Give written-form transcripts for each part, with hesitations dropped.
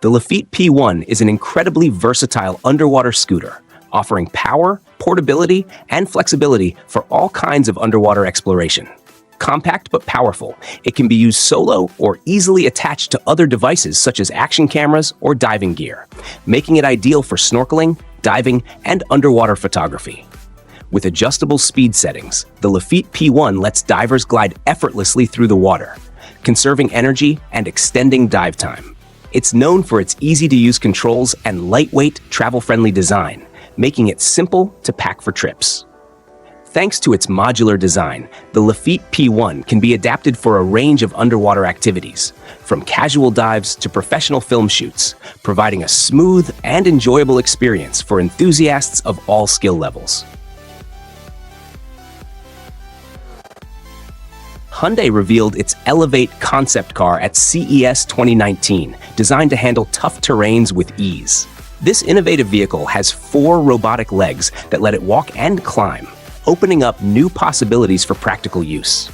The Lafitte P1 is an incredibly versatile underwater scooter, offering power, portability, and flexibility for all kinds of underwater exploration. Compact but powerful, it can be used solo or easily attached to other devices such as action cameras or diving gear, making it ideal for snorkeling, diving, and underwater photography. With adjustable speed settings, the Lafitte P1 lets divers glide effortlessly through the water, conserving energy and extending dive time. It's known for its easy-to-use controls and lightweight, travel-friendly design, making it simple to pack for trips. Thanks to its modular design, the Lafitte P1 can be adapted for a range of underwater activities, from casual dives to professional film shoots, providing a smooth and enjoyable experience for enthusiasts of all skill levels. Hyundai revealed its Elevate concept car at CES 2019, designed to handle tough terrains with ease. This innovative vehicle has 4 robotic legs that let it walk and climb, opening up new possibilities for practical use.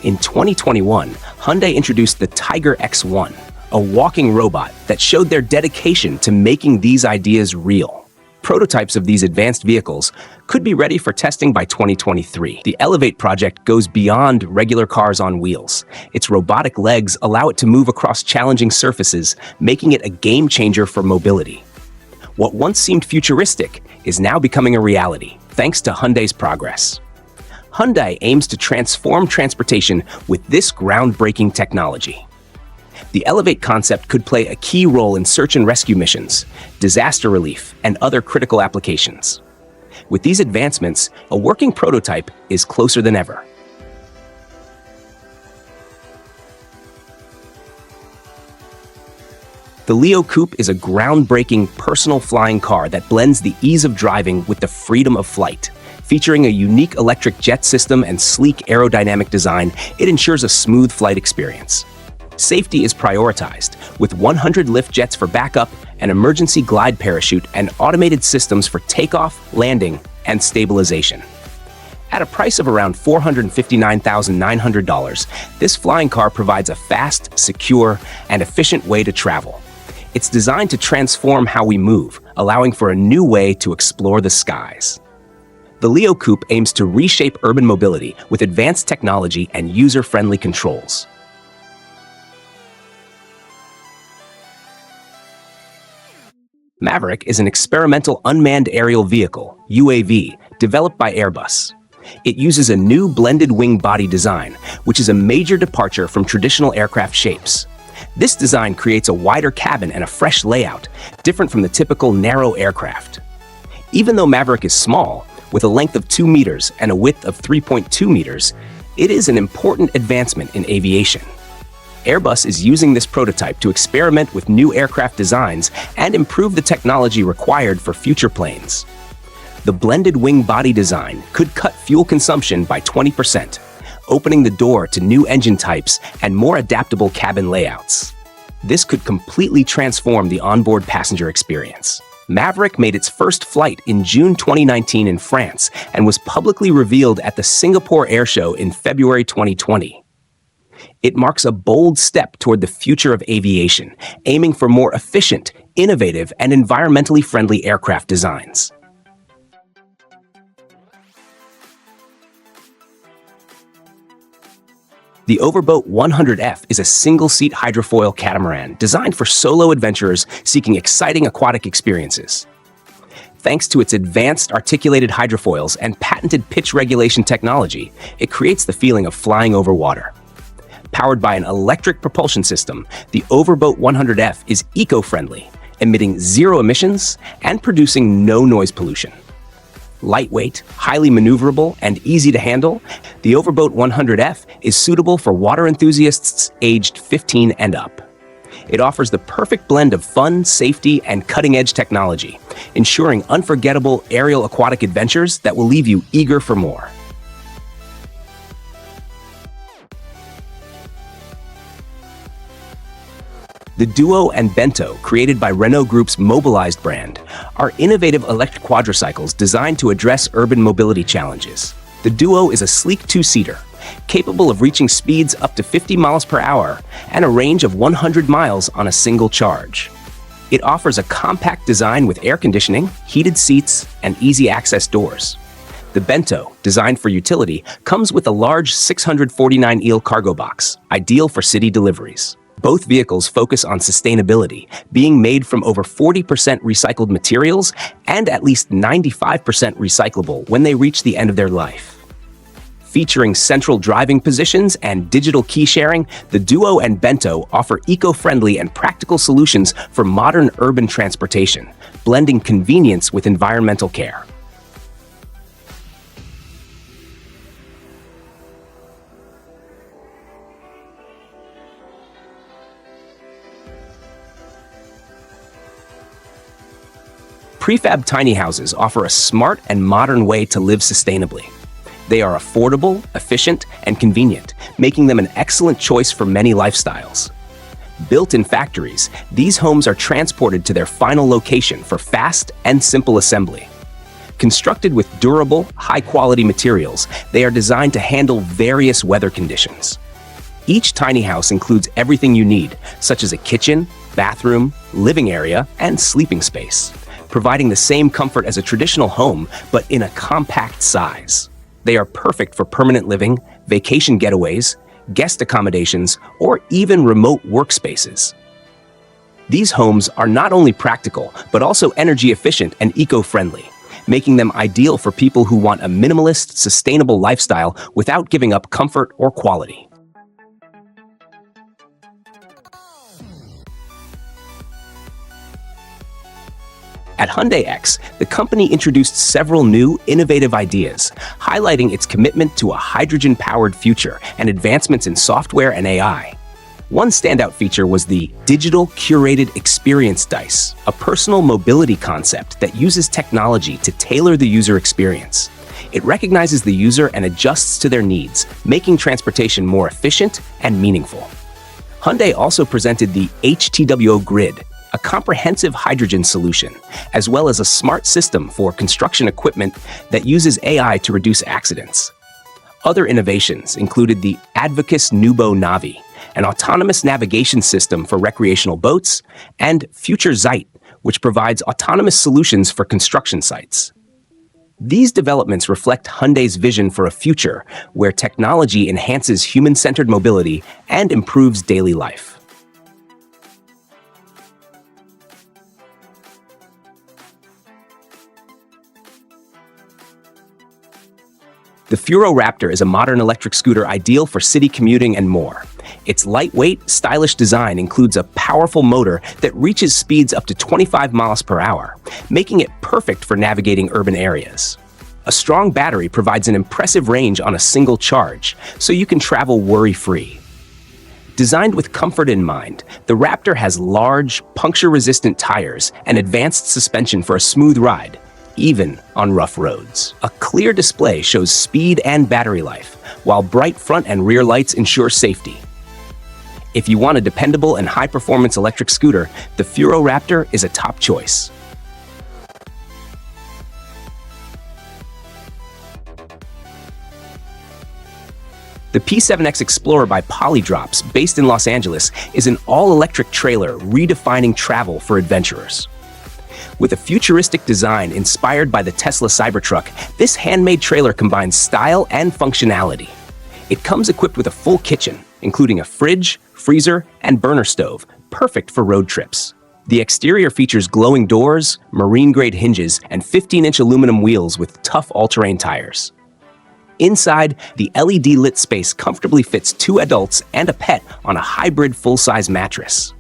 In 2021, Hyundai introduced the Tiger X1, a walking robot that showed their dedication to making these ideas real. Prototypes of these advanced vehicles could be ready for testing by 2023. The Elevate project goes beyond regular cars on wheels. Its robotic legs allow it to move across challenging surfaces, making it a game changer for mobility. What once seemed futuristic is now becoming a reality, thanks to Hyundai's progress. Hyundai aims to transform transportation with this groundbreaking technology. The Elevate concept could play a key role in search and rescue missions, disaster relief, and other critical applications. With these advancements, a working prototype is closer than ever. The Leo Coupe is a groundbreaking personal flying car that blends the ease of driving with the freedom of flight. Featuring a unique electric jet system and sleek aerodynamic design, it ensures a smooth flight experience. Safety is prioritized, with 100 lift jets for backup, an emergency glide parachute, and automated systems for takeoff, landing, and stabilization. At a price of around $459,900, this flying car provides a fast, secure, and efficient way to travel. It's designed to transform how we move, allowing for a new way to explore the skies. The Leo Coupe aims to reshape urban mobility with advanced technology and user-friendly controls. Maverick is an experimental unmanned aerial vehicle, UAV, developed by Airbus. It uses a new blended wing body design, which is a major departure from traditional aircraft shapes. This design creates a wider cabin and a fresh layout, different from the typical narrow aircraft. Even though Maverick is small, with a length of 2 meters and a width of 3.2 meters, it is an important advancement in aviation. Airbus is using this prototype to experiment with new aircraft designs and improve the technology required for future planes. The blended wing body design could cut fuel consumption by 20%, opening the door to new engine types and more adaptable cabin layouts. This could completely transform the onboard passenger experience. Maverick made its first flight in June 2019 in France and was publicly revealed at the Singapore Air Show in February 2020. It marks a bold step toward the future of aviation, aiming for more efficient, innovative, and environmentally friendly aircraft designs. The Overboat 100F is a single-seat hydrofoil catamaran designed for solo adventurers seeking exciting aquatic experiences. Thanks to its advanced articulated hydrofoils and patented pitch regulation technology, it creates the feeling of flying over water. Powered by an electric propulsion system, the Overboat 100F is eco-friendly, emitting 0 emissions and producing no noise pollution. Lightweight, highly maneuverable, and easy to handle, the Overboat 100F is suitable for water enthusiasts aged 15 and up. It offers the perfect blend of fun, safety, and cutting-edge technology, ensuring unforgettable aerial aquatic adventures that will leave you eager for more. The Duo and Bento, created by Renault Group's Mobilized brand, are innovative electric quadricycles designed to address urban mobility challenges. The Duo is a sleek two-seater, capable of reaching speeds up to 50 miles per hour and a range of 100 miles on a single charge. It offers a compact design with air conditioning, heated seats, and easy access doors. The Bento, designed for utility, comes with a large 649-eel cargo box, ideal for city deliveries. Both vehicles focus on sustainability, being made from over 40% recycled materials and at least 95% recyclable when they reach the end of their life. Featuring central driving positions and digital key sharing, the Duo and Bento offer eco-friendly and practical solutions for modern urban transportation, blending convenience with environmental care. Prefab tiny houses offer a smart and modern way to live sustainably. They are affordable, efficient, and convenient, making them an excellent choice for many lifestyles. Built in factories, these homes are transported to their final location for fast and simple assembly. Constructed with durable, high-quality materials, they are designed to handle various weather conditions. Each tiny house includes everything you need, such as a kitchen, bathroom, living area, and sleeping space, providing the same comfort as a traditional home, but in a compact size. They are perfect for permanent living, vacation getaways, guest accommodations, or even remote workspaces. These homes are not only practical, but also energy efficient and eco-friendly, making them ideal for people who want a minimalist, sustainable lifestyle without giving up comfort or quality. At Hyundai X, the company introduced several new, innovative ideas, highlighting its commitment to a hydrogen-powered future and advancements in software and AI. One standout feature was the Digital Curated Experience Dice, a personal mobility concept that uses technology to tailor the user experience. It recognizes the user and adjusts to their needs, making transportation more efficient and meaningful. Hyundai also presented the HTWO Grid, a comprehensive hydrogen solution, as well as a smart system for construction equipment that uses AI to reduce accidents. Other innovations included the Advocus Nubo Navi, an autonomous navigation system for recreational boats, and FutureSight, which provides autonomous solutions for construction sites. These developments reflect Hyundai's vision for a future where technology enhances human-centered mobility and improves daily life. The Raptor is a modern electric scooter ideal for city commuting and more. Its lightweight, stylish design includes a powerful motor that reaches speeds up to 25 miles per hour, making it perfect for navigating urban areas. A strong battery provides an impressive range on a single charge, so you can travel worry-free. Designed with comfort in mind, the Raptor has large, puncture-resistant tires and advanced suspension for a smooth ride, even on rough roads. A clear display shows speed and battery life, while bright front and rear lights ensure safety. If you want a dependable and high-performance electric scooter, the Raptor is a top choice. The P7X Explorer by Polydrops, based in Los Angeles, is an all-electric trailer redefining travel for adventurers. With a futuristic design inspired by the Tesla Cybertruck, this handmade trailer combines style and functionality. It comes equipped with a full kitchen, including a fridge, freezer, and burner stove, perfect for road trips. The exterior features glowing doors, marine-grade hinges, and 15-inch aluminum wheels with tough all-terrain tires. Inside, the LED-lit space comfortably fits 2 adults and a pet on a hybrid full-size mattress.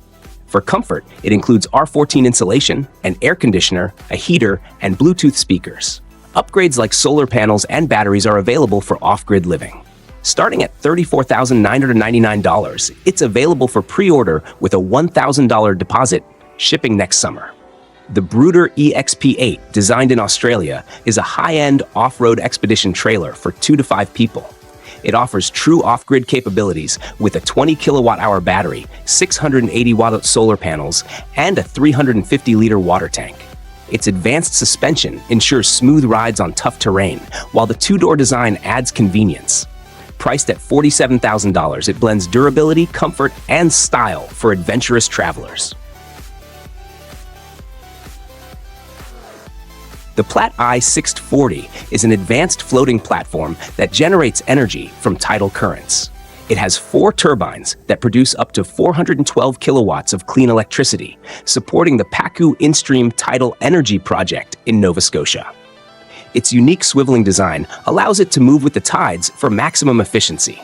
For comfort, it includes R14 insulation, an air conditioner, a heater, and Bluetooth speakers. Upgrades like solar panels and batteries are available for off-grid living. Starting at $34,999, it's available for pre-order with a $1,000 deposit, shipping next summer. The Brooder EXP8, designed in Australia, is a high-end off-road expedition trailer for 2 to 5 people. It offers true off-grid capabilities with a 20 kilowatt-hour battery, 680-watt solar panels, and a 350-liter water tank. Its advanced suspension ensures smooth rides on tough terrain, while the two-door design adds convenience. Priced at $47,000, it blends durability, comfort, and style for adventurous travelers. The Platt I-640 is an advanced floating platform that generates energy from tidal currents. It has 4 turbines that produce up to 412 kilowatts of clean electricity, supporting the Pacu In-Stream Tidal Energy Project in Nova Scotia. Its unique swiveling design allows it to move with the tides for maximum efficiency.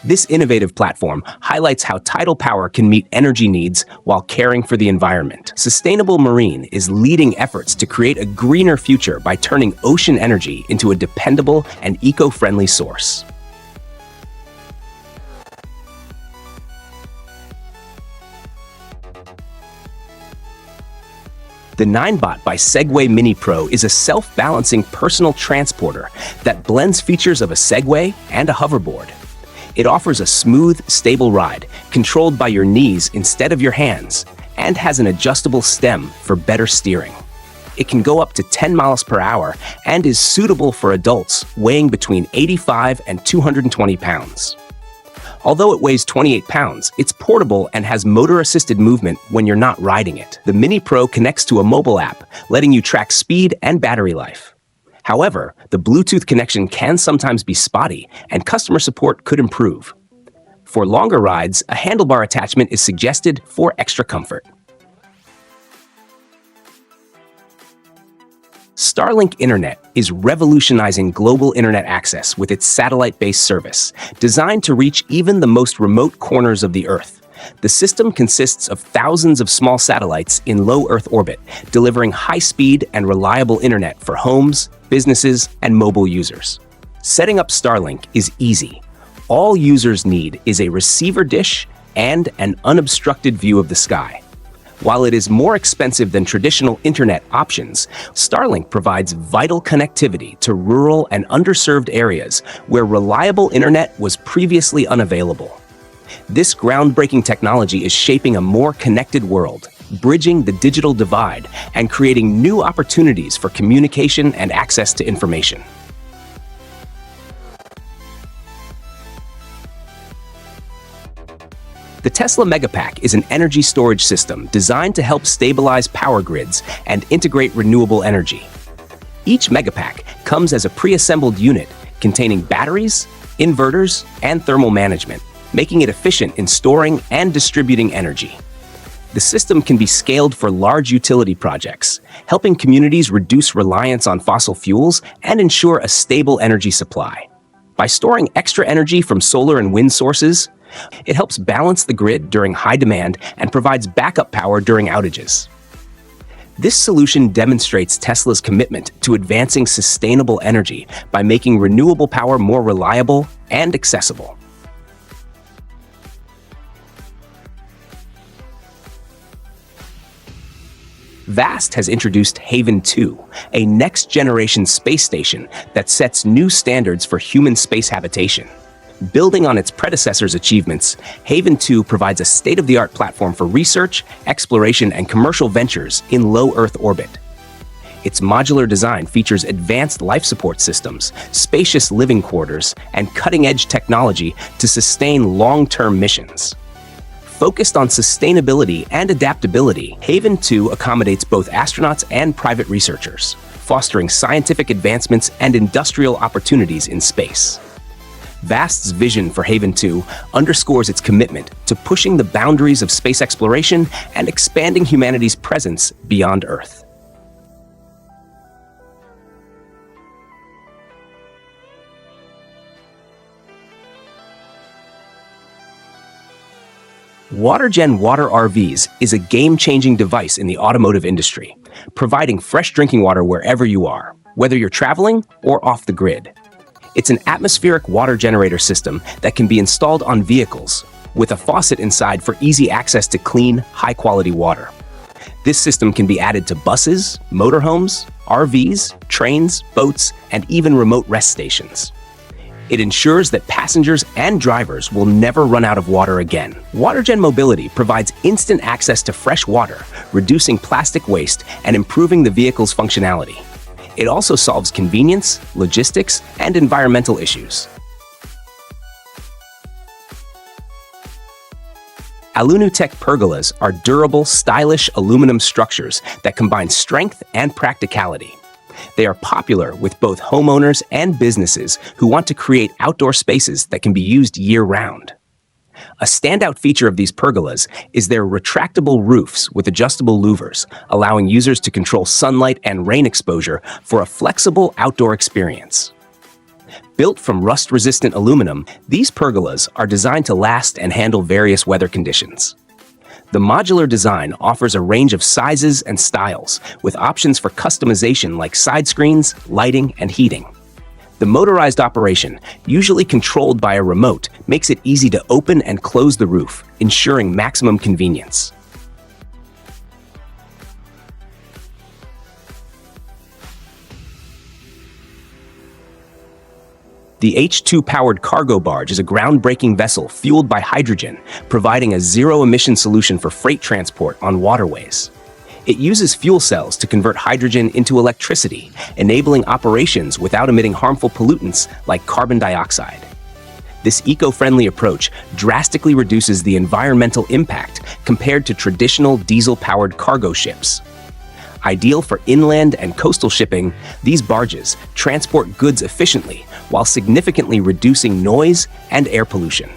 This innovative platform highlights how tidal power can meet energy needs while caring for the environment. Sustainable Marine is leading efforts to create a greener future by turning ocean energy into a dependable and eco-friendly source. The 9Bot by Segway Mini Pro is a self-balancing personal transporter that blends features of a Segway and a hoverboard. It offers a smooth, stable ride, controlled by your knees instead of your hands, and has an adjustable stem for better steering. It can go up to 10 miles per hour and is suitable for adults weighing between 85 and 220 pounds. Although it weighs 28 pounds, it's portable and has motor-assisted movement when you're not riding it. The Mini Pro connects to a mobile app, letting you track speed and battery life. However, the Bluetooth connection can sometimes be spotty, and customer support could improve. For longer rides, a handlebar attachment is suggested for extra comfort. Starlink Internet is revolutionizing global internet access with its satellite-based service, designed to reach even the most remote corners of the Earth. The system consists of thousands of small satellites in low Earth orbit, delivering high-speed and reliable internet for homes, businesses, and mobile users. Setting up Starlink is easy. All users need is a receiver dish and an unobstructed view of the sky. While it is more expensive than traditional internet options, Starlink provides vital connectivity to rural and underserved areas where reliable internet was previously unavailable. This groundbreaking technology is shaping a more connected world, bridging the digital divide and creating new opportunities for communication and access to information. The Tesla Megapack is an energy storage system designed to help stabilize power grids and integrate renewable energy. Each Megapack comes as a pre-assembled unit containing batteries, inverters, and thermal management, making it efficient in storing and distributing energy. The system can be scaled for large utility projects, helping communities reduce reliance on fossil fuels and ensure a stable energy supply. By storing extra energy from solar and wind sources, it helps balance the grid during high demand and provides backup power during outages. This solution demonstrates Tesla's commitment to advancing sustainable energy by making renewable power more reliable and accessible. VAST has introduced Haven 2, a next-generation space station that sets new standards for human space habitation. Building on its predecessor's achievements, Haven 2 provides a state-of-the-art platform for research, exploration, and commercial ventures in low Earth orbit. Its modular design features advanced life support systems, spacious living quarters, and cutting-edge technology to sustain long-term missions. Focused on sustainability and adaptability, Haven 2 accommodates both astronauts and private researchers, fostering scientific advancements and industrial opportunities in space. VAST's vision for Haven 2 underscores its commitment to pushing the boundaries of space exploration and expanding humanity's presence beyond Earth. WaterGen Water RVs is a game-changing device in the automotive industry, providing fresh drinking water wherever you are, whether you're traveling or off the grid. It's an atmospheric water generator system that can be installed on vehicles, with a faucet inside for easy access to clean, high-quality water. This system can be added to buses, motorhomes, RVs, trains, boats, and even remote rest stations. It ensures that passengers and drivers will never run out of water again. WaterGen Mobility provides instant access to fresh water, reducing plastic waste and improving the vehicle's functionality. It also solves convenience, logistics, and environmental issues. Alunutech pergolas are durable, stylish aluminum structures that combine strength and practicality. They are popular with both homeowners and businesses who want to create outdoor spaces that can be used year-round. A standout feature of these pergolas is their retractable roofs with adjustable louvers, allowing users to control sunlight and rain exposure for a flexible outdoor experience. Built from rust-resistant aluminum, these pergolas are designed to last and handle various weather conditions. The modular design offers a range of sizes and styles, with options for customization like side screens, lighting, and heating. The motorized operation, usually controlled by a remote, makes it easy to open and close the roof, ensuring maximum convenience. The H2-powered cargo barge is a groundbreaking vessel fueled by hydrogen, providing a zero-emission solution for freight transport on waterways. It uses fuel cells to convert hydrogen into electricity, enabling operations without emitting harmful pollutants like carbon dioxide. This eco-friendly approach drastically reduces the environmental impact compared to traditional diesel-powered cargo ships. Ideal for inland and coastal shipping, these barges transport goods efficiently while significantly reducing noise and air pollution.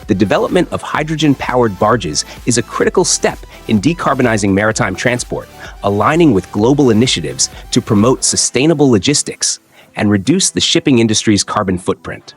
The development of hydrogen-powered barges is a critical step in decarbonizing maritime transport, aligning with global initiatives to promote sustainable logistics and reduce the shipping industry's carbon footprint.